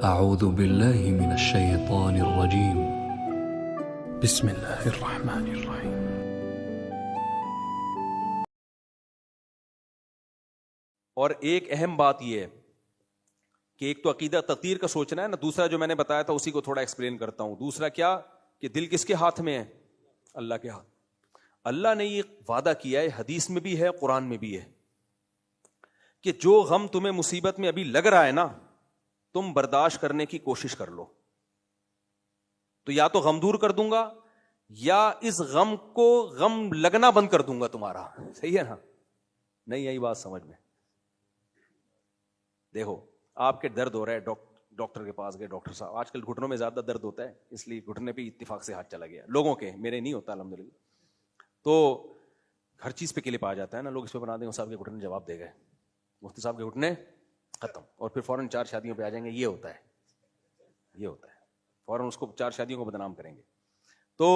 اعوذ باللہ من الشیطان الرجیم بسم اللہ الرحمن الرحیم. اور ایک اہم بات یہ ہے کہ ایک تو عقیدہ تقدیر کا سوچنا ہے نا، دوسرا جو میں نے بتایا تھا اسی کو تھوڑا ایکسپلین کرتا ہوں. دوسرا کیا کہ دل کس کے ہاتھ میں ہے؟ اللہ کے ہاتھ. اللہ نے یہ وعدہ کیا ہے، حدیث میں بھی ہے قرآن میں بھی ہے، کہ جو غم تمہیں مصیبت میں ابھی لگ رہا ہے نا، تم برداشت کرنے کی کوشش کر لو تو یا تو غم دور کر دوں گا یا اس غم کو غم لگنا بند کر دوں گا تمہارا. صحیح ہے نا؟ نہیں آئی بات سمجھ میں؟ دیکھو آپ کے درد ہو رہا ہے، ڈاکٹر کے پاس گئے، ڈاکٹر صاحب آج کل گھٹنوں میں زیادہ درد ہوتا ہے اس لیے گھٹنے پہ اتفاق سے ہاتھ چلا گیا لوگوں کے، میرے نہیں ہوتا الحمدللہ. تو ہر چیز پہ کلپ آ جاتا ہے نا، لوگ اس پہ بنا دیں صاحب کے گھٹنے جواب دے گئے، مفتی صاحب کے گھٹنے ختم، اور پھر فوراً 4 شادیوں پہ آ جائیں گے. یہ ہوتا ہے فوراً اس کو 4 شادیوں کو بدنام کریں گے. تو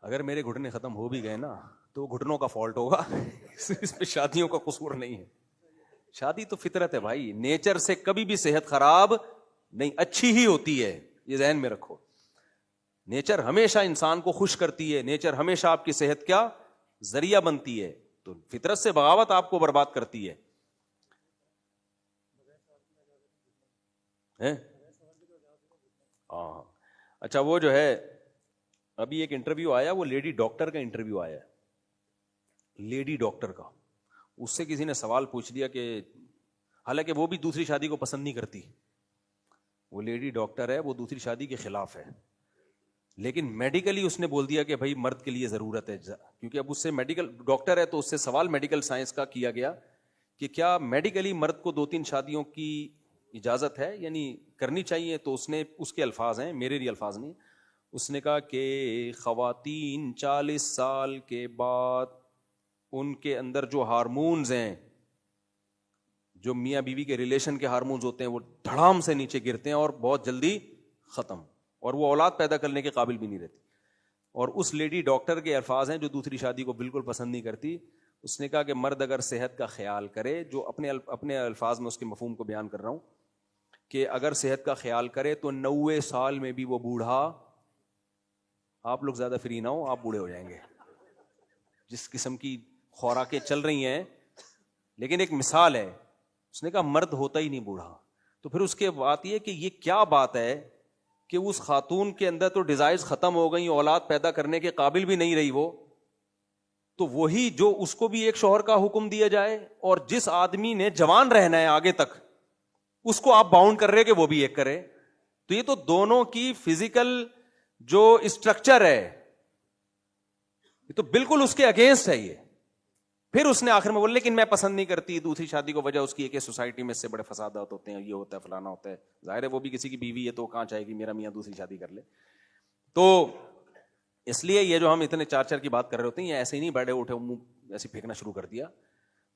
اگر میرے گھٹنے ختم ہو بھی گئے نا تو گھٹنوں کا فالٹ ہوگا اس پہ شادیوں کا قصور نہیں ہے. شادی تو فطرت ہے بھائی، نیچر سے کبھی بھی صحت خراب نہیں، اچھی ہی ہوتی ہے، یہ ذہن میں رکھو. نیچر ہمیشہ انسان کو خوش کرتی ہے، نیچر ہمیشہ آپ کی صحت کا ذریعہ بنتی ہے. تو فطرت سے بغاوت آپ کو برباد کرتی ہے. ہاں اچھا، وہ جو ہے ابھی ایک انٹرویو آیا، وہ لیڈی ڈاکٹر کا انٹرویو آیا، لیڈی ڈاکٹر کا. اس سے کسی نے سوال پوچھ لیا کہ حالانکہ وہ بھی دوسری شادی کو پسند نہیں کرتی، وہ لیڈی ڈاکٹر ہے، وہ دوسری شادی کے خلاف ہے، لیکن میڈیکلی اس نے بول دیا کہ بھائی مرد کے لیے ضرورت ہے، کیونکہ اب اس سے میڈیکل ڈاکٹر ہے تو اس سے سوال میڈیکل سائنس کا کیا گیا کہ کیا میڈیکلی مرد کو 2-3 شادیوں کی اجازت ہے، یعنی کرنی چاہیے. تو اس نے، اس کے الفاظ ہیں، میرے لیے الفاظ نہیں، اس نے کہا کہ خواتین 40 سال کے بعد ان کے اندر جو ہارمونز ہیں، جو میاں بیوی کے ریلیشن کے ہارمونز ہوتے ہیں، وہ دھڑام سے نیچے گرتے ہیں اور بہت جلدی ختم، اور وہ اولاد پیدا کرنے کے قابل بھی نہیں رہتی. اور اس لیڈی ڈاکٹر کے الفاظ ہیں جو دوسری شادی کو بالکل پسند نہیں کرتی. اس نے کہا کہ مرد اگر صحت کا خیال کرے، جو اپنے الفاظ میں اس کے مفہوم کو بیان کر رہا ہوں، کہ اگر صحت کا خیال کرے تو 90 سال میں بھی وہ بوڑھا، آپ لوگ زیادہ فری نہ ہو، آپ بوڑھے ہو جائیں گے. جس قسم کی خوراکیں چل رہی ہیں، لیکن ایک مثال ہے. اس نے کہا مرد ہوتا ہی نہیں بوڑھا. تو پھر اس کے بات یہ کہ یہ کیا بات ہے کہ اس خاتون کے اندر تو ڈیزائرز ختم ہو گئی، اولاد پیدا کرنے کے قابل بھی نہیں رہی وہ، تو وہی جو اس کو بھی ایک شوہر کا حکم دیا جائے، اور جس آدمی نے جوان رہنا ہے آگے تک اس کو آپ باؤنڈ کر رہے کہ وہ بھی ایک کرے. تو یہ تو دونوں کی فزیکل جو اسٹرکچر ہے یہ تو بالکل اس کے اگینسٹ ہے. یہ پھر اس نے آخر میں بولا لیکن میں پسند نہیں کرتی دوسری شادی کو، وجہ اس کی ہے کہ سوسائٹی میں اس سے بڑے فسادات ہوتے ہیں، یہ ہوتا ہے، فلانا ہوتا ہے. ظاہر ہے وہ بھی کسی کی بیوی ہے تو کہاں چاہے گی میرا میاں دوسری شادی کر لے. تو اس لیے یہ جو ہم اتنے 4 کی بات کر رہے ہوتے ہیں، یہ ایسے ہی نہیں بیٹھے اٹھے منہ ایسے پھینکنا شروع کر دیا.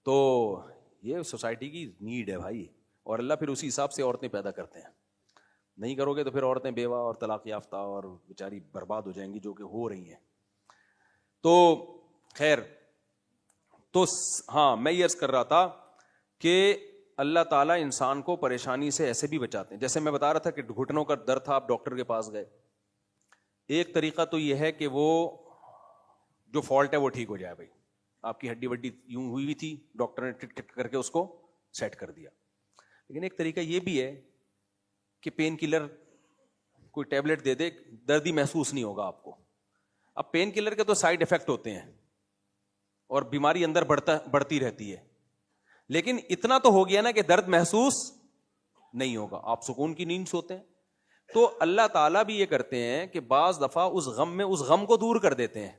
تو یہ سوسائٹی کی نیڈ ہے بھائی، اور اللہ پھر اسی حساب سے عورتیں پیدا کرتے ہیں. نہیں کرو گے تو پھر عورتیں بیوہ اور طلاق یافتہ اور بیچاری برباد ہو جائیں گی، جو کہ ہو رہی ہیں. تو خیر، تو ہاں میں یہ عرض کر رہا تھا کہ اللہ تعالیٰ انسان کو پریشانی سے ایسے بھی بچاتے ہیں. جیسے میں بتا رہا تھا کہ گھٹنوں کا درد تھا، آپ ڈاکٹر کے پاس گئے، ایک طریقہ تو یہ ہے کہ وہ جو فالٹ ہے وہ ٹھیک ہو جائے. بھائی آپ کی ہڈی وڈی یوں ہوئی ہوئی تھی، ڈاکٹر نے ٹک ٹک کر کے اس کو سیٹ کر دیا. لیکن ایک طریقہ یہ بھی ہے کہ پین کلر کوئی ٹیبلٹ دے دے، درد ہی محسوس نہیں ہوگا آپ کو. اب پین کلر کے تو سائیڈ ایفیکٹ ہوتے ہیں اور بیماری اندر بڑھتی رہتی ہے، لیکن اتنا تو ہو گیا نا کہ درد محسوس نہیں ہوگا، آپ سکون کی نیند سوتے ہیں. تو اللہ تعالیٰ بھی یہ کرتے ہیں کہ بعض دفعہ اس غم میں اس غم کو دور کر دیتے ہیں،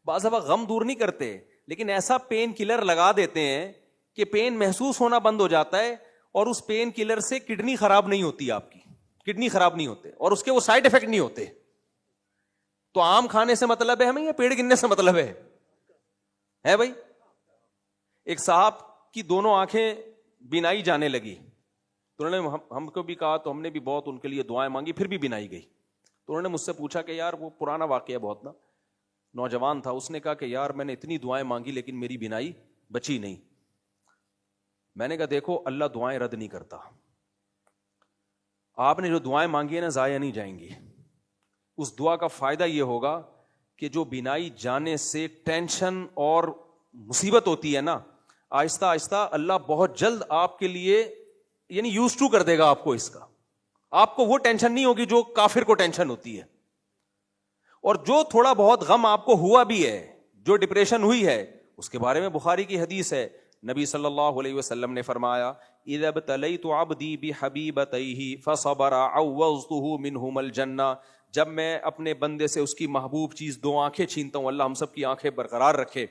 بعض دفعہ غم دور نہیں کرتے لیکن ایسا پین کلر لگا دیتے ہیں کہ پین محسوس ہونا بند ہو جاتا ہے، اور اس پین کلر سے کڈنی خراب نہیں ہوتی، آپ کی کڈنی خراب نہیں ہوتے، اور اس کے وہ سائیڈ ایفیکٹ نہیں ہوتے. تو آم کھانے سے مطلب ہے ہمیں یا پیڑ گننے سے مطلب ہے بھائی؟ ایک صاحب کی دونوں آنکھیں بینائی جانے لگی، تو انہوں نے ہم کو بھی کہا، تو ہم نے بھی بہت ان کے لیے دعائیں مانگی، پھر بھی بینائی گئی. تو انہوں نے مجھ سے پوچھا کہ یار، وہ پرانا واقعہ بہت نا، نوجوان تھا، اس نے کہا کہ یار میں نے اتنی دعائیں مانگی لیکن میری بینائی بچی نہیں. میں نے کہا دیکھو اللہ دعائیں رد نہیں کرتا، آپ نے جو دعائیں مانگی ہیں نا ضائع نہیں جائیں گی. اس دعا کا فائدہ یہ ہوگا کہ جو بینائی جانے سے ٹینشن اور مصیبت ہوتی ہے نا، آہستہ آہستہ اللہ بہت جلد آپ کے لیے یعنی یوز ٹو کر دے گا آپ کو اس کا. آپ کو وہ ٹینشن نہیں ہوگی جو کافر کو ٹینشن ہوتی ہے. اور جو تھوڑا بہت غم آپ کو ہوا بھی ہے، جو ڈپریشن ہوئی ہے، اس کے بارے میں بخاری کی حدیث ہے، نبی صلی اللہ علیہ وسلم نے فرمایا اذا ابتلیت عبدی بحبیبتیہ فصبر عوضتہ منہم الجنہ، جب میں اپنے بندے سے اس کی محبوب چیز دو آنکھیں چھینتا ہوں، اللہ ہم سب کی آنکھیں برقرار رکھے،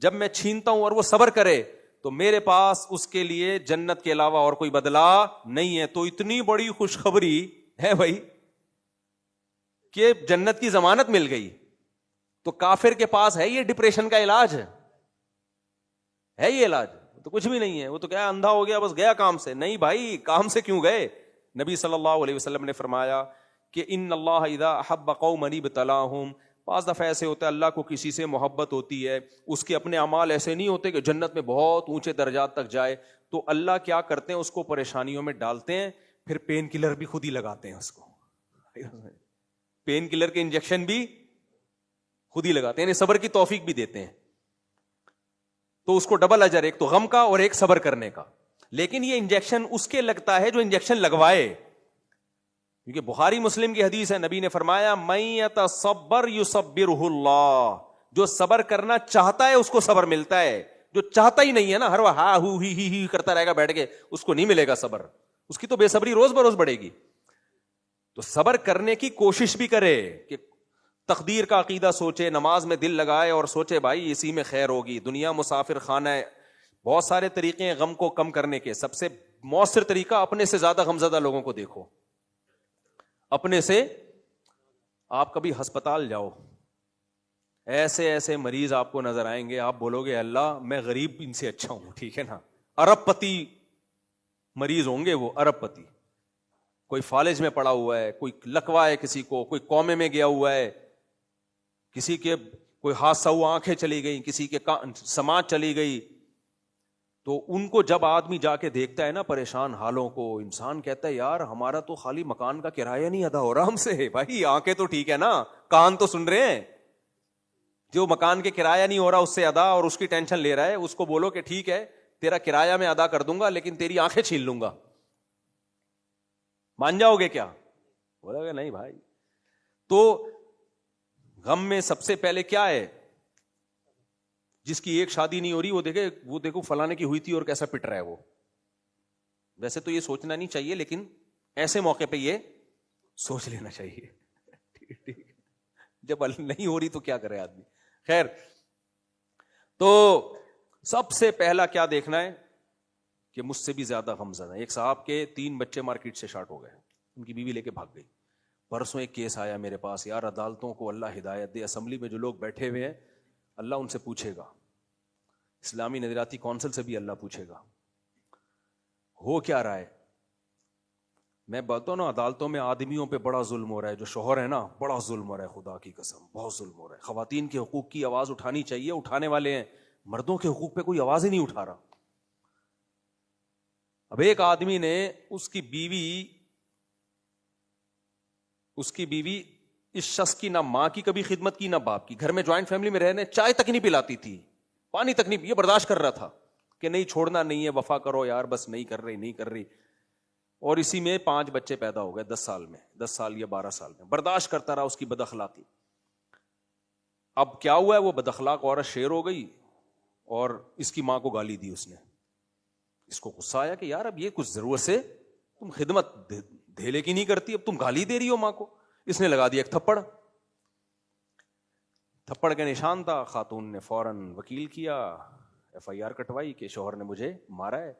جب میں چھینتا ہوں اور وہ صبر کرے تو میرے پاس اس کے لیے جنت کے علاوہ اور کوئی بدلہ نہیں ہے. تو اتنی بڑی خوشخبری ہے بھائی کہ جنت کی ضمانت مل گئی. تو کافر کے پاس ہے یہ ڈپریشن کا علاج ہے یہ علاج؟ تو کچھ بھی نہیں ہے. وہ تو کیا اندھا ہو گیا بس گیا کام سے. نہیں بھائی، کام سے کیوں گئے؟ نبی صلی اللہ علیہ وسلم نے فرمایا کہ ان اللہ اذا احب قوما ابتلاہم، بعض دفعہ ایسے ہوتا ہے اللہ کو کسی سے محبت ہوتی ہے، اس کے اپنے اعمال ایسے نہیں ہوتے کہ جنت میں بہت اونچے درجات تک جائے، تو اللہ کیا کرتے ہیں اس کو پریشانیوں میں ڈالتے ہیں، پھر پین کلر بھی خود ہی لگاتے ہیں اس کو. پین کلر کے انجیکشن بھی خود ہی لگاتے ہیں، یعنی صبر کی توفیق بھی دیتے ہیں. تو اس کو ڈبل اجر، ایک تو غم کا اور ایک صبر کرنے کا. لیکن یہ انجیکشن اس کے لگتا ہے جو انجیکشن لگوائے، کیونکہ بخاری مسلم کی حدیث ہے، نبی نے فرمایا من یتصبر یصبرہ اللہ، جو صبر کرنا چاہتا ہے اس کو صبر ملتا ہے، جو چاہتا ہی نہیں ہے نا، ہر وہ ہا ہو ہی کرتا رہے گا بیٹھ کے، اس کو نہیں ملے گا صبر، اس کی تو بے صبری روز بروز بڑھے گی. تو صبر کرنے کی کوشش بھی کرے کہ تقدیر کا عقیدہ سوچے، نماز میں دل لگائے اور سوچے بھائی اسی میں خیر ہوگی. دنیا مسافر خانہ ہے، بہت سارے طریقے ہیں غم کو کم کرنے کے. سب سے مؤثر طریقہ اپنے سے زیادہ غمزدہ لوگوں کو دیکھو. اپنے سے آپ کبھی ہسپتال جاؤ، ایسے ایسے مریض آپ کو نظر آئیں گے، آپ بولو گے اللہ میں غریب ان سے اچھا ہوں. ٹھیک ہے نا، ارب پتی مریض ہوں گے وہ، ارب پتی. کوئی فالج میں پڑا ہوا ہے، کوئی لکوا ہے کسی کو، کوئی کومے میں گیا ہوا ہے، کسی کے کوئی حادثہ ہوا آنکھیں چلی گئی، کسی کے سماعت چلی گئی. تو ان کو جب آدمی جا کے دیکھتا ہے نا پریشان حالوں کو، انسان کہتا ہے یار ہمارا تو خالی مکان کا کرایہ نہیں ادا ہو رہا ہم سے. بھائی آنکھیں تو ٹھیک ہے نا، کان تو سن رہے ہیں. جو مکان کے کرایہ نہیں ہو رہا اس سے ادا اور اس کی ٹینشن لے رہا ہے، اس کو بولو کہ ٹھیک ہے تیرا کرایہ میں ادا کر دوں گا لیکن تیری آنکھیں چھین لوں گا. مان جاؤ گے کیا؟ بولا گا نہیں بھائی. تو غم میں سب سے پہلے کیا ہے؟ جس کی ایک شادی نہیں ہو رہی وہ دیکھو فلانے کی ہوئی تھی اور کیسا پٹ رہا ہے وہ. ویسے تو یہ سوچنا نہیں چاہیے لیکن ایسے موقع پہ یہ سوچ لینا چاہیے. ٹھیک. جب نہیں ہو رہی تو کیا کرے آدمی. خیر، تو سب سے پہلا کیا دیکھنا ہے کہ مجھ سے بھی زیادہ غمزدہ. ایک صاحب کے 3 بچے مارکیٹ سے شارٹ ہو گئے، ان کی بیوی لے کے بھاگ گئی. پرسوں ایک کیس آیا میرے پاس، یار عدالتوں کو اللہ ہدایت دے، اسمبلی میں جو لوگ بیٹھے ہوئے ہیں اللہ ان سے پوچھے گا، اسلامی نظریاتی کونسل سے بھی اللہ پوچھے گا ہو کیا رہا ہے. میں بولتا ہوں نا عدالتوں میں آدمیوں پہ بڑا ظلم ہو رہا ہے، جو شوہر ہے نا بڑا ظلم ہو رہا ہے، خدا کی قسم بہت ظلم ہو رہا ہے. خواتین کے حقوق کی آواز اٹھانی چاہیے، اٹھانے والے ہیں، مردوں کے حقوق پہ کوئی آواز ہی نہیں اٹھا رہا. اب ایک آدمی نے اس کی بیوی اس شخص کی نہ ماں کی کبھی خدمت کی نہ باپ کی، گھر میں جوائنٹ فیملی میں رہنے چائے تک نہیں پلاتی تھی، پانی تک نہیں، یہ برداشت کر رہا تھا کہ نہیں چھوڑنا نہیں ہے، وفا کرو یار، بس نہیں کر رہی. اور اسی میں 5 بچے پیدا ہو گئے 10 سال یا 12 سال میں. برداشت کرتا رہا اس کی بد اخلاقی. اب کیا ہوا ہے، وہ بد اخلاق عورت شیر ہو گئی اور اس کی ماں کو گالی دی اس نے. اس کو غصہ آیا کہ یار اب یہ کچھ ضرورت سے تم خدمت دھیلے کی نہیں کرتی، اب تم گالی دے رہی ہو ماں کو. اس نے لگا دیا ایک تھپڑ کا نشان تھا. خاتون نے فوراً وکیل کیا، FIR کٹوائی کہ شوہر نے مجھے مارا ہے.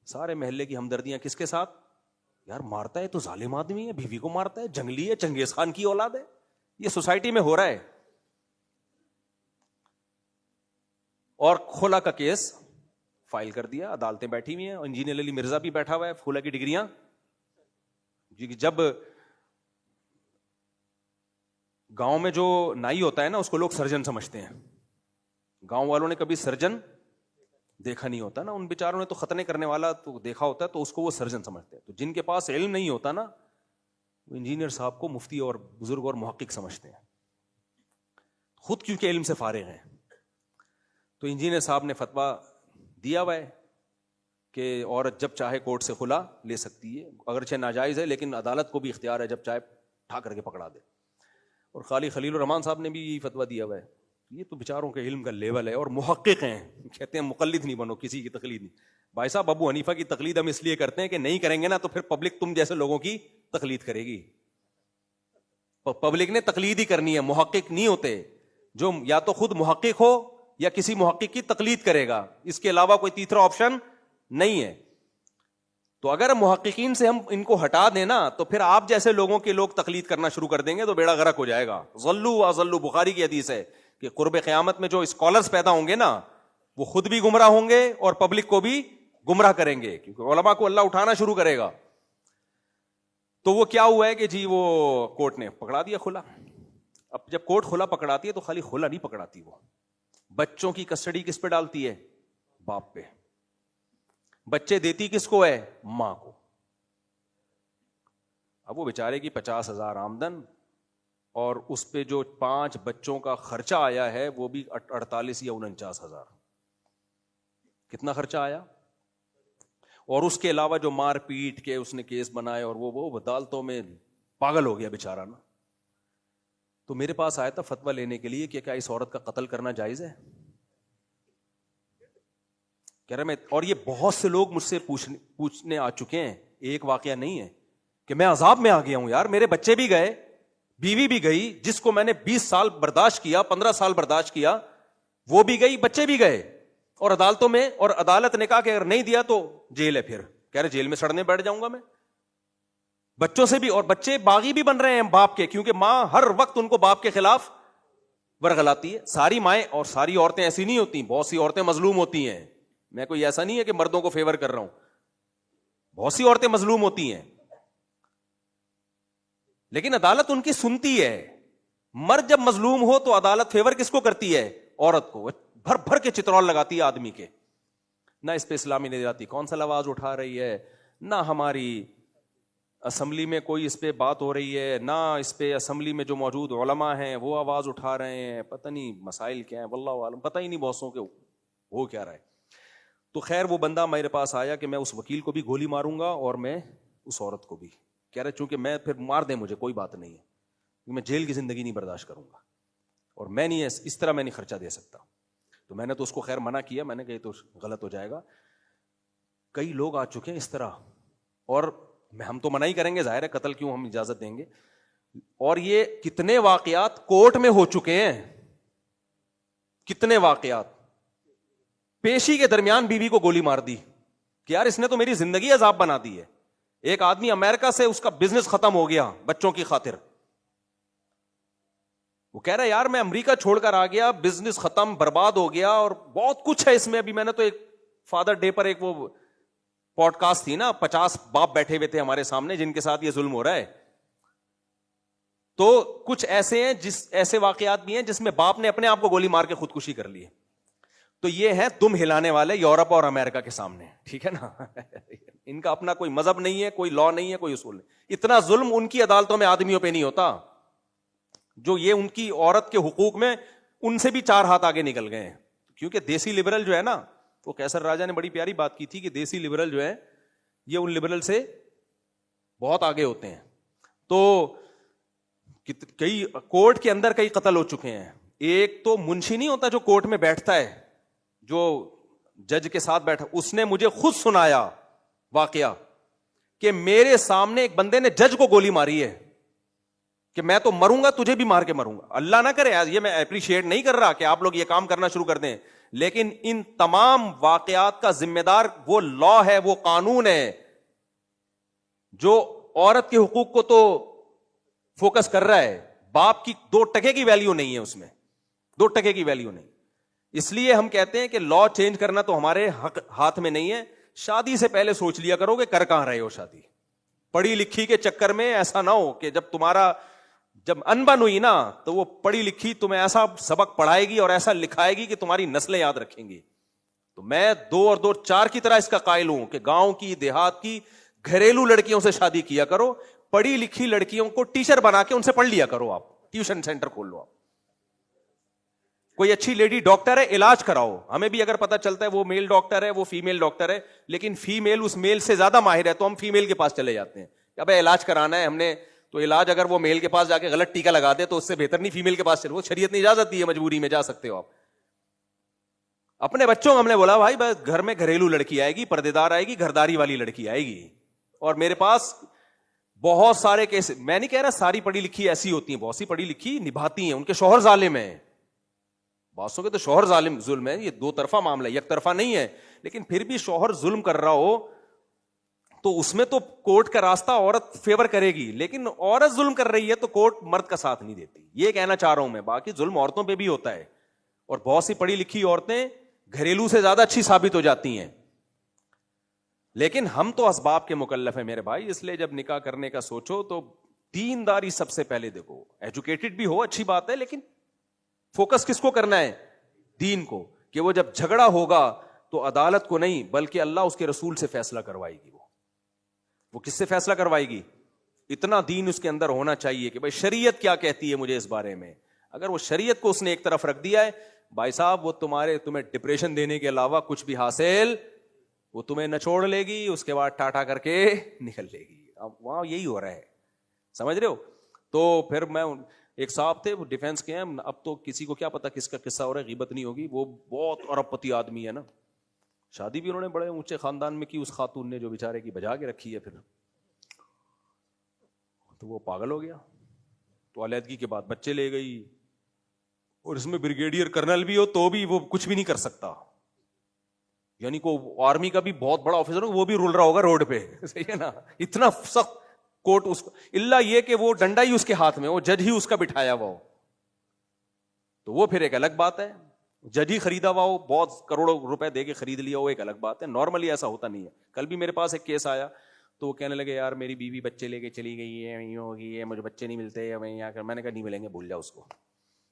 سارے محلے کی ہمدردیاں کس کے ساتھ، یار مارتا ہے تو ظالم آدمی ہے، بیوی کو مارتا ہے، جنگلی ہے، چنگیز خان کی اولاد ہے. یہ سوسائٹی میں ہو رہا ہے. اور خلا کا کیس فائل کر دیا، عدالتیں بیٹھی ہوئی ہیں، انجینئر علی مرزا بھی بیٹھا ہوا ہے، خلا کی ڈگریاں. جب گاؤں میں جو نائی ہوتا ہے نا اس کو لوگ سرجن سمجھتے ہیں، گاؤں والوں نے کبھی سرجن دیکھا نہیں ہوتا نا، ان بیچاروں نے تو ختنے کرنے والا تو دیکھا ہوتا ہے، تو اس کو وہ سرجن سمجھتے ہیں. تو جن کے پاس علم نہیں ہوتا نا وہ انجینئر صاحب کو مفتی اور بزرگ اور محقق سمجھتے ہیں، خود کیونکہ علم سے فارغ ہیں. تو انجینئر صاحب نے فتویٰ دیا ہوا ہے کہ عورت جب چاہے کورٹ سے خلا لے سکتی ہے، اگرچہ ناجائز ہے لیکن عدالت کو بھی اختیار ہے جب چاہے اٹھا کر کے پکڑا دے. اور قاضی خلیل الرحمان صاحب نے بھی یہی فتویٰ دیا ہوا ہے. یہ تو بیچاروں کے علم کا لیول ہے، اور محقق ہیں، کہتے ہیں مقلد نہیں بنو، کسی کی تقلید نہیں. بھائی صاحب ابو حنیفہ کی تقلید ہم اس لیے کرتے ہیں کہ نہیں کریں گے نا تو پھر پبلک تم جیسے لوگوں کی تقلید کرے گی. پبلک نے تقلید ہی کرنی ہے، محقق نہیں ہوتے. جو یا تو خود محقق ہو یا کسی محقق کی تقلید کرے گا، اس کے علاوہ کوئی تیسرا آپشن نہیں ہے. تو اگر محققین سے ہم ان کو ہٹا دیں نا تو پھر آپ جیسے لوگوں کے لوگ تقلید کرنا شروع کر دیں گے تو بیڑا غرق ہو جائے گا. ضلوا واضلوا، بخاری کی حدیث ہے کہ قرب قیامت میں جو اسکالرز پیدا ہوں گے نا وہ خود بھی گمراہ ہوں گے اور پبلک کو بھی گمراہ کریں گے، کیونکہ علماء کو اللہ اٹھانا شروع کرے گا. تو وہ کیا ہوا ہے کہ جی وہ کورٹ نے پکڑا دیا کھلا. اب جب کورٹ کھلا پکڑاتی ہے تو خالی کھلا نہیں پکڑاتی، وہ بچوں کی کسٹڈی کس پہ ڈالتی ہے؟ باپ پہ. بچے دیتی کس کو ہے؟ ماں کو. اب وہ بیچارے کی 50,000 آمدن اور اس پہ جو 5 بچوں کا خرچہ آیا ہے وہ بھی 48 یا 49,000. کتنا خرچہ آیا؟ اور اس کے علاوہ جو مار پیٹ کے اس نے کیس بنائے اور وہ عدالتوں میں پاگل ہو گیا بیچارہ نا. تو میرے پاس آیا تھا فتویٰ لینے کے لیے کہ کیا اس عورت کا قتل کرنا جائز ہے. کہہ رہا میں، اور یہ بہت سے لوگ مجھ سے پوچھنے آ چکے ہیں، ایک واقعہ نہیں ہے، کہ میں عذاب میں آ گیا ہوں یار، میرے بچے بھی گئے، بیوی بھی گئی، جس کو میں نے 20 سال برداشت کیا، 15 سال برداشت کیا، وہ بھی گئی، بچے بھی گئے، اور عدالتوں میں، اور عدالت نے کہا کہ اگر نہیں دیا تو جیل ہے. پھر کہہ رہے جیل میں سڑنے بیٹھ جاؤں گا میں. بچوں سے بھی، اور بچے باغی بھی بن رہے ہیں باپ کے، کیونکہ ماں ہر وقت ان کو باپ کے خلاف ورغلاتی ہے. ساری مائیں اور ساری عورتیں ایسی نہیں ہوتی، بہت سی عورتیں مظلوم ہوتی ہیں. میں کوئی ایسا نہیں ہے کہ مردوں کو فیور کر رہا ہوں، بہت سی عورتیں مظلوم ہوتی ہیں، لیکن عدالت ان کی سنتی ہے. مرد جب مظلوم ہو تو عدالت فیور کس کو کرتی ہے؟ عورت کو. بھر بھر کے چترول لگاتی ہے آدمی کے، نہ اس پہ اسلامی نہیں جاتی، کون سا آواز اٹھا رہی ہے، نہ ہماری اسمبلی میں کوئی اس پہ بات ہو رہی ہے، نہ اس پہ اسمبلی میں جو موجود علماء ہیں وہ آواز اٹھا رہے ہیں. پتہ نہیں مسائل کیا ہیں، واللہ عالم، پتہ ہی نہیں بہتوں کے ہو کیا رہا ہے. تو خیر وہ بندہ میرے پاس آیا کہ میں اس وکیل کو بھی گولی ماروں گا اور میں اس عورت کو بھی. کہہ رہے چونکہ میں پھر مار دیں مجھے کوئی بات نہیں ہے، میں جیل کی زندگی نہیں برداشت کروں گا، اور میں نہیں اس طرح میں نہیں خرچہ دے سکتا. تو میں نے تو اس کو خیر منع کیا، میں نے کہا یہ تو غلط ہو جائے گا. کئی لوگ آ چکے ہیں اس طرح، اور ہم تو منع ہی کریں گے، ظاہر ہے قتل کیوں ہم اجازت دیں گے. اور یہ کتنے واقعات کورٹ میں ہو چکے ہیں، کتنے واقعات. پیشی کے درمیان بیوی کو گولی مار دی کہ یار اس نے تو میری زندگی عذاب بنا دی ہے. ایک آدمی امریکہ سے، اس کا بزنس ختم ہو گیا بچوں کی خاطر، وہ کہہ رہا ہے یار میں امریکہ چھوڑ کر آ گیا، بزنس ختم، برباد ہو گیا، اور بہت کچھ ہے اس میں. ابھی میں نے تو ایک فادر ڈے پر ایک وہ پوڈ کاسٹ تھی نا، 50 باپ بیٹھے ہوئے تھے ہمارے سامنے جن کے ساتھ یہ ظلم ہو رہا ہے. تو کچھ ایسے ہیں ایسے واقعات بھی ہیں جس میں باپ نے اپنے آپ کو گولی مار کے خودکشی کر لی ہے. تو یہ ہے دم ہلانے والے یورپ اور امریکہ کے سامنے، ٹھیک ہے نا. ان کا اپنا کوئی مذہب نہیں ہے، کوئی لا نہیں ہے، کوئی اصول نہیں. اتنا ظلم ان کی عدالتوں میں آدمیوں پہ نہیں ہوتا جو یہ ان کی عورت کے حقوق میں ان سے بھی 4 ہاتھ آگے نکل گئے ہیں. کیونکہ دیسی لبرل جو ہے نا، وہ کیسر راجہ نے بڑی پیاری بات کی تھی کہ دیسی لبرل جو ہے یہ ان لبرل سے بہت آگے ہوتے ہیں. تو کئی کورٹ کے اندر کئی قتل ہو چکے ہیں. ایک تو منشی نہیں ہوتا جو کورٹ میں بیٹھتا ہے، جو جج کے ساتھ بیٹھا، اس نے مجھے خود سنایا واقعہ کہ میرے سامنے ایک بندے نے جج کو گولی ماری ہے کہ میں تو مروں گا، تجھے بھی مار کے مروں گا. اللہ نہ کرے، یہ میں اپریشیٹ نہیں کر رہا کہ آپ لوگ یہ کام کرنا شروع کر دیں، لیکن ان تمام واقعات کا ذمہ دار وہ لا ہے، وہ قانون ہے جو عورت کے حقوق کو تو فوکس کر رہا ہے. باپ کی 2 ٹکے کی ویلیو نہیں ہے اس میں، 2 ٹکے کی ویلیو نہیں. اس لیے ہم کہتے ہیں کہ لا چینج کرنا تو ہمارے ہاتھ میں نہیں ہے. شادی سے پہلے سوچ لیا کرو کہ کر کہاں رہے ہو شادی. پڑھی لکھی کے چکر میں ایسا نہ ہو کہ جب انبن ہوئی نا تو وہ پڑھی لکھی تمہیں ایسا سبق پڑھائے گی اور ایسا لکھائے گی کہ تمہاری نسلیں یاد رکھیں گی. تو میں 2 اور 2 4 کی طرح اس کا قائل ہوں کہ گاؤں کی، دیہات کی گھریلو لڑکیوں سے شادی کیا کرو. پڑھی لکھی لڑکیوں کو ٹیچر بنا کے ان سے پڑھ لیا کرو, آپ ٹیوشن سینٹر کھول لو, آپ کوئی اچھی لیڈی ڈاکٹر ہے علاج کراؤ. ہمیں بھی اگر پتا چلتا ہے وہ میل ڈاکٹر ہے, وہ فیمیل ڈاکٹر ہے, لیکن فیمیل اس میل سے زیادہ ماہر ہے, تو ہم فیمیل کے پاس چلے جاتے ہیں. اب علاج کرانا ہے ہم نے, تو علاج اگر وہ میل کے پاس جا کے غلط ٹیکا لگا دے تو اس سے بہتر نہیں فیمیل کے پاس چلو. شریعت نے اجازت دی ہے, مجبوری میں جا سکتے ہو آپ. اپنے بچوں کو ہم نے بولا بھائی بس گھر میں گھریلو لڑکی آئے گی, پردے دار آئے گی, گھرداری والی لڑکی آئے گی. اور میرے پاس بہت سارے کیس, میں نہیں کہہ رہا ساری پڑھی لکھی ایسی ہوتی ہیں, بہت سی پڑھی لکھی نبھاتی ہیں, ان کے شوہر ظالم ہیں. باسوں کے تو شوہر ظلم ہے, یہ دو طرفہ معاملہ ہے, یک طرفہ نہیں ہے. لیکن پھر بھی شوہر ظلم کر رہا ہو تو اس میں تو کورٹ کا راستہ عورت فیور کرے گی, لیکن عورت ظلم کر رہی ہے تو کورٹ مرد کا ساتھ نہیں دیتی. یہ کہنا چاہ رہا ہوں میں. باقی ظلم عورتوں پہ بھی ہوتا ہے, اور بہت سی پڑھی لکھی عورتیں گھریلو سے زیادہ اچھی ثابت ہو جاتی ہیں. لیکن ہم تو اسباب کے مکلف ہیں میرے بھائی, اس لیے جب نکاح کرنے کا سوچو تو دینداری سب سے پہلے دیکھو. ایجوکیٹڈ بھی ہو اچھی بات ہے, لیکن فوکس کس کو کرنا ہے؟ دین کو. کہ وہ جب جھگڑا ہوگا تو عدالت کو نہیں بلکہ اللہ اس کے رسول سے فیصلہ کروائے گی. وہ کس سے فیصلہ کروائے گی؟ اتنا دین اس کے اندر ہونا چاہیے کہ بھائی شریعت کیا کہتی ہے مجھے اس بارے میں. اگر وہ شریعت کو اس نے ایک طرف رکھ دیا ہے, بھائی صاحب وہ تمہیں ڈپریشن دینے کے علاوہ کچھ بھی حاصل, وہ تمہیں نچوڑ لے گی, اس کے بعد ٹاٹا کر کے نکل لے گی. اب وہاں یہی ہو رہا ہے, سمجھ رہے ہو؟ تو پھر میں ایک صاحب تھے وہ ڈیفینس کے ہیں, اب تو کسی کو کیا پتا کس کا قصہ ہو رہا ہے, غیبت نہیں ہوگی. وہ بہت ارب پتی آدمی ہے نا, شادی بھی انہوں نے بڑے اونچے خاندان میں کی, اس خاتون نے جو بیچارے کی بجا کے رکھی ہے. پھر تو وہ پاگل ہو گیا, تو علیحدگی کے بعد بچے لے گئی, اور اس میں بریگیڈیئر کرنل بھی ہو تو بھی وہ کچھ بھی نہیں کر سکتا. یعنی کو آرمی کا بھی بہت بڑا آفیسر ہو, وہ بھی رول رہا ہوگا روڈ پہ, صحیح ہے نا, اتنا سخت کوٹ اس کو, اللہ یہ کہ وہ ڈنڈا ہی اس کے ہاتھ میں, وہ جج ہی اس کا بٹھایا ہوا ہو, تو وہ پھر ایک الگ بات ہے. جج ہی خریدا ہوا ہو, بہت کروڑوں روپے دے کے خرید لیا ہو, ایک الگ بات ہے. نارملی ایسا ہوتا نہیں ہے. کل بھی میرے پاس ایک کیس آیا, تو وہ کہنے لگے یار میری بیوی بچے لے کے چلی گئی ہے, یوں ہوگی ہے, مجھے بچے نہیں ملتے, میں یہاں کر. میں نے کہا نہیں ملیں گے, بھول جاؤ اس کو.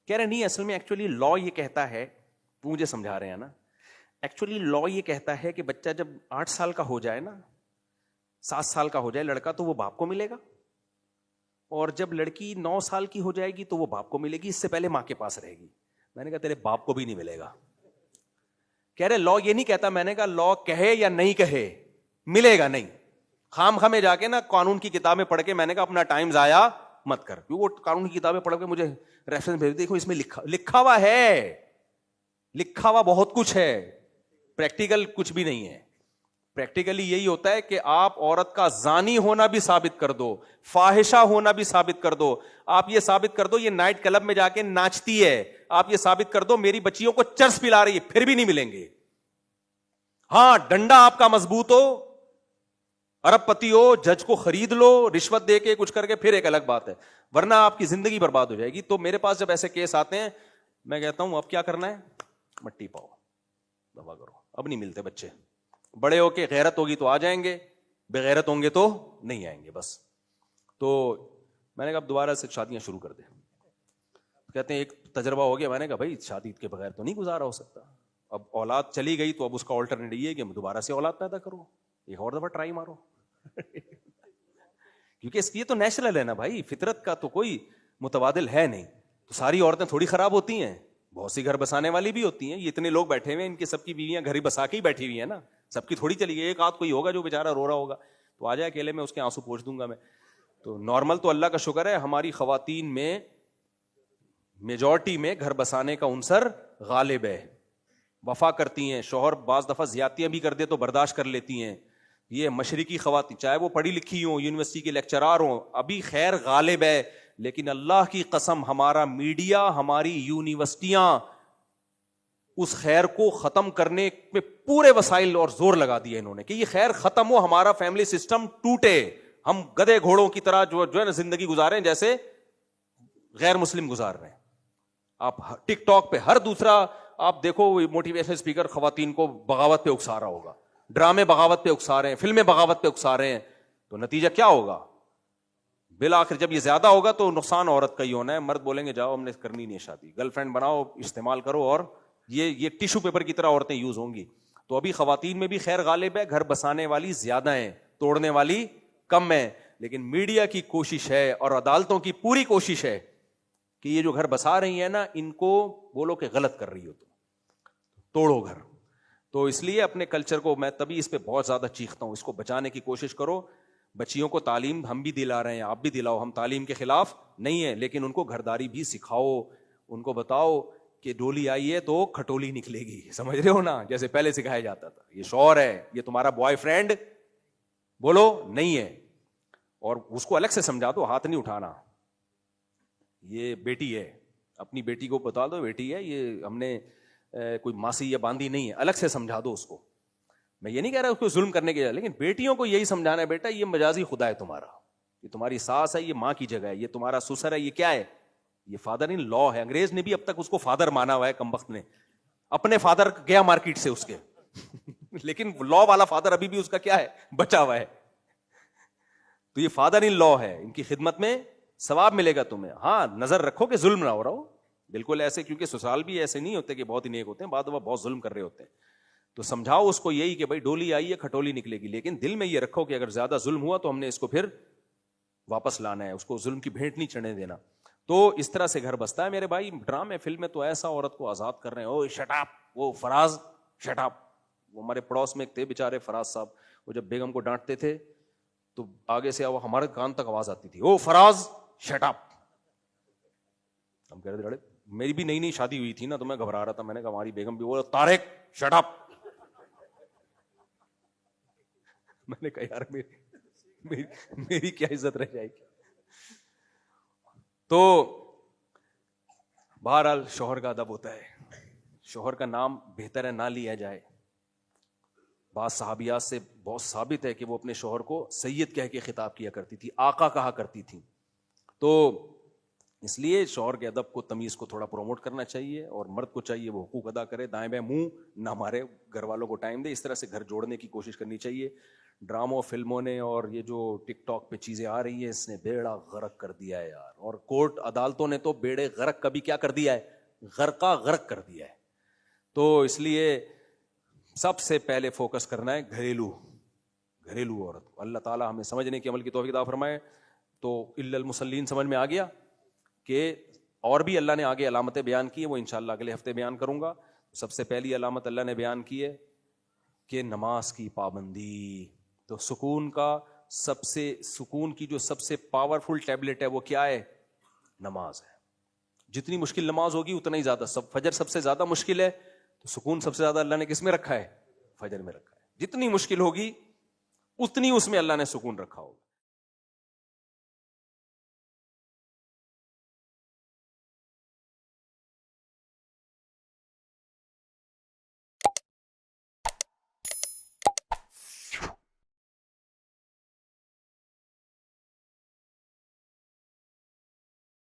کہہ رہے نہیں, اصل میں ایکچولی لا یہ کہتا ہے, تو مجھے سمجھا رہے ہیں نا, ایکچولی لا یہ کہتا ہے کہ بچہ جب 8 سال کا ہو جائے نا, 7 سال کا ہو جائے لڑکا, تو وہ باپ کو ملے گا, اور جب لڑکی 9 سال کی ہو جائے گی تو وہ باپ کو ملے گی, اس سے پہلے ماں کے پاس رہے گی. میں نے کہا تیرے باپ کو بھی نہیں ملے گا. کہہ رہے لا یہ نہیں کہتا. میں نے کہا لا کہے یا نہیں کہے ملے گا نہیں. خام خامے جا کے نا قانون کی کتابیں پڑھ کے, میں نے کہا اپنا ٹائم ضائع مت کر, کیونکہ وہ قانون کی کتابیں پڑھ کے مجھے ریفرنس بھیج, دیکھو اس میں لکھا ہوا ہے, لکھا ہوا بہت کچھ ہے, پریکٹیکل کچھ بھی نہیں ہے. پریکٹیکلی یہی ہوتا ہے کہ آپ عورت کا زانی ہونا بھی ثابت کر دو, فاحشہ ہونا بھی ثابت کر دو. آپ یہ ثابت کر دو یہ نائٹ کلب میں جا کے ناچتی ہے, آپ یہ ثابت کر دو میری بچیوں کو چرس پلا رہی ہے, پھر بھی نہیں ملیں گے. ہاں ڈنڈا آپ کا مضبوط ہو, ارب پتی ہو, جج کو خرید لو رشوت دے کے, کچھ کر کے, پھر ایک الگ بات ہے, ورنہ آپ کی زندگی برباد ہو جائے گی. تو میرے پاس جب ایسے کیس آتے ہیں, میں کہتا ہوں اب کیا کرنا ہے, مٹی پاؤ, دبا کرو, اب نہیں ملتے بچے. بڑے ہو کے غیرت ہوگی تو آ جائیں گے, بغیرت ہوں گے تو نہیں آئیں گے بس. تو میں نے کہا اب دوبارہ سے شادیاں شروع کر دیں. کہتے ہیں ایک تجربہ ہو گیا. میں نے کہا بھائی شادی کے بغیر تو نہیں گزارا ہو سکتا, اب اولاد چلی گئی تو اب اس کا آلٹرنیٹ یہ ہے کہ دوبارہ سے اولاد پیدا کرو, ایک اور دفعہ ٹرائی مارو. کیونکہ یہ تو نیچرل ہے نا بھائی, فطرت کا تو کوئی متبادل ہے نہیں. تو ساری عورتیں تھوڑی خراب ہوتی ہیں, بہت سی گھر بسانے والی بھی ہوتی ہیں. یہ اتنے لوگ بیٹھے ہوئے ہیں, ان کی سب کی بیویاں گھر ہی بسا کے ہی بیٹھی ہوئی ہیں نا, سب کی تھوڑی چلی گئی. ایک آدھ کوئی ہوگا جو بیچارہ رو رہا ہوگا, تو آ جائے اکیلے میں اس کے آنسو پوچھ دوں گا میں. تو نارمل تو اللہ کا شکر ہے ہماری خواتین میں میجورٹی میں گھر بسانے کا عنصر غالب ہے, وفا کرتی ہیں. شوہر بعض دفعہ زیادتیاں بھی کر دے تو برداشت کر لیتی ہیں. یہ مشرقی خواتین چاہے وہ پڑھی لکھی ہوں, یونیورسٹی کے لیکچرار ہوں, ابھی خیر غالب ہے. لیکن اللہ کی قسم ہمارا میڈیا, ہماری یونیورسٹیاں اس خیر کو ختم کرنے میں پورے وسائل اور زور لگا دیے انہوں نے کہ یہ خیر ختم ہو, ہمارا فیملی سسٹم ٹوٹے, ہم گدے گھوڑوں کی طرح جو ہے نا زندگی گزاریں جیسے غیر مسلم گزار رہے ہیں. آپ ٹک ٹاک پہ ہر دوسرا آپ دیکھو موٹیویشن اسپیکر خواتین کو بغاوت پہ اکسا رہا ہوگا, ڈرامے بغاوت پہ اکسا رہے ہیں, فلمیں بغاوت پہ اکسا رہے ہیں. تو نتیجہ کیا ہوگا بالآخر؟ جب یہ زیادہ ہوگا تو نقصان عورت کا ہی ہونا ہے. مرد بولیں گے جاؤ ہم نے کرنی نہیں شادی, گرل فرینڈ بناؤ, استعمال کرو, اور یہ ٹیشو پیپر کی طرح عورتیں یوز ہوں گی. تو ابھی خواتین میں بھی خیر غالب ہے, گھر بسانے والی زیادہ ہیں, توڑنے والی کم ہیں. لیکن میڈیا کی کوشش ہے اور عدالتوں کی پوری کوشش ہے کہ یہ جو گھر بسا رہی ہیں نا, ان کو بولو کہ غلط کر رہی ہو تو توڑو گھر. تو اس لیے اپنے کلچر کو میں تبھی اس پہ بہت زیادہ چیختا ہوں, اس کو بچانے کی کوشش کرو. بچیوں کو تعلیم ہم بھی دلا رہے ہیں, آپ بھی دلاؤ, ہم تعلیم کے خلاف نہیں ہیں, لیکن ان کو گھرداری بھی سکھاؤ. ان کو بتاؤ کہ ڈولی آئی ہے تو کھٹولی نکلے گی, سمجھ رہے ہو نا, جیسے پہلے سکھایا جاتا تھا. یہ شوہر ہے, یہ تمہارا بوائے فرینڈ بولو نہیں ہے, اور اس کو الگ سے سمجھا دو, ہاتھ نہیں اٹھانا. یہ بیٹی ہے, اپنی بیٹی کو بتا دو بیٹی ہے, یہ ہم نے کوئی ماسی یا باندھی نہیں ہے, الگ سے سمجھا دو اس کو. میں یہ نہیں کہہ رہا اس کو ظلم کرنے کے, لیکن بیٹیوں کو یہی سمجھانا ہے, بیٹا یہ مجازی خدا ہے تمہارا, یہ تمہاری ساس ہے, یہ ماں کی جگہ ہے, یہ تمہارا سسر ہے, یہ کیا ہے, یہ فادر ان لا ہے. انگریز نے بھی اب تک اس کو فادر مانا ہوا ہے, کمبخت نے اپنے فادر گیا مارکیٹ سے اس کے لیکن لا والا فادر ابھی بھی اس کا کیا ہے, بچا ہوا ہے. تو یہ فادر ان لا ہے, ان کی خدمت میں ثواب ملے گا تمہیں. ہاں نظر رکھو کہ ظلم نہ ہو رہا ہو, بالکل ایسے, کیونکہ سسرال بھی ایسے نہیں ہوتے کہ بہت ہی نیک ہوتے ہیں, بعد وہ بہت ظلم کر رہے ہوتے ہیں. تو سمجھاؤ اس کو یہی کہ بھائی ڈولی آئی ہے کھٹولی نکلے گی, لیکن دل میں یہ رکھو کہ اگر زیادہ ظلم ہوا تو ہم نے اس کو پھر واپس لانا ہے, اس کو ظلم کی بھیٹ نہیں چڑھنے دینا. تو اس طرح سے گھر بستا ہے میرے بھائی. ڈرامے فلمیں تو ایسا عورت کو آزاد کر رہے ہیں, او شٹ اپ, وہ فراز شٹ اپ. وہ ہمارے پڑوس میں ایک تھے بیچارے فراز صاحب, وہ جب بیگم کو ڈانٹتے تھے تو آگے سے ہمارے کان تک آواز آتی تھی, او فراز شٹ اپ. ہم کہہ رہے تھے میری بھی نئی نئی شادی ہوئی تھی نا, تو میں گھبرا رہا تھا, میں نے کہا ہماری بیگم بھی, وہ طارق شٹ اپ. میں نے کہا یار میری کیا عزت رہ جائے گی. تو بہرحال شوہر کا ادب ہوتا ہے, شوہر کا نام بہتر ہے نہ لیا جائے. بعض صحابیات سے بہت ثابت ہے کہ وہ اپنے شوہر کو سید کہہ کے خطاب کیا کرتی تھی, آقا کہا کرتی تھی. تو اس لیے شوہر کے ادب کو, تمیز کو تھوڑا پروموٹ کرنا چاہیے, اور مرد کو چاہیے وہ حقوق ادا کرے, دائیں بائیں منہ نہ مارے, گھر والوں کو ٹائم دے. اس طرح سے گھر جوڑنے کی کوشش کرنی چاہیے. ڈراموں فلموں نے اور یہ جو ٹک ٹاک پہ چیزیں آ رہی ہیں, اس نے بیڑا غرق کر دیا ہے یار. اور کورٹ عدالتوں نے تو بیڑے غرق کبھی کیا کر دیا ہے, غرقہ غرق کر دیا ہے. تو اس لیے سب سے پہلے فوکس کرنا ہے گھریلو عورت کو. اللہ تعالیٰ ہمیں سمجھنے کی عمل کی توفیق عطا فرمائے. تو الا المصلین سمجھ میں آ گیا کہ اور بھی اللہ نے آگے علامتیں بیان کی ہیں, وہ انشاءاللہ اگلے ہفتے بیان کروں گا. سب سے پہلی علامت اللہ نے بیان کی ہے کہ نماز کی پابندی. تو سکون کی جو سب سے پاورفل ٹیبلٹ ہے وہ کیا ہے, نماز ہے. جتنی مشکل نماز ہوگی اتنا ہی زیادہ, فجر سب سے زیادہ مشکل ہے, تو سکون سب سے زیادہ اللہ نے کس میں رکھا ہے, فجر میں رکھا ہے. جتنی مشکل ہوگی اتنی اس میں اللہ نے سکون رکھا ہوگا.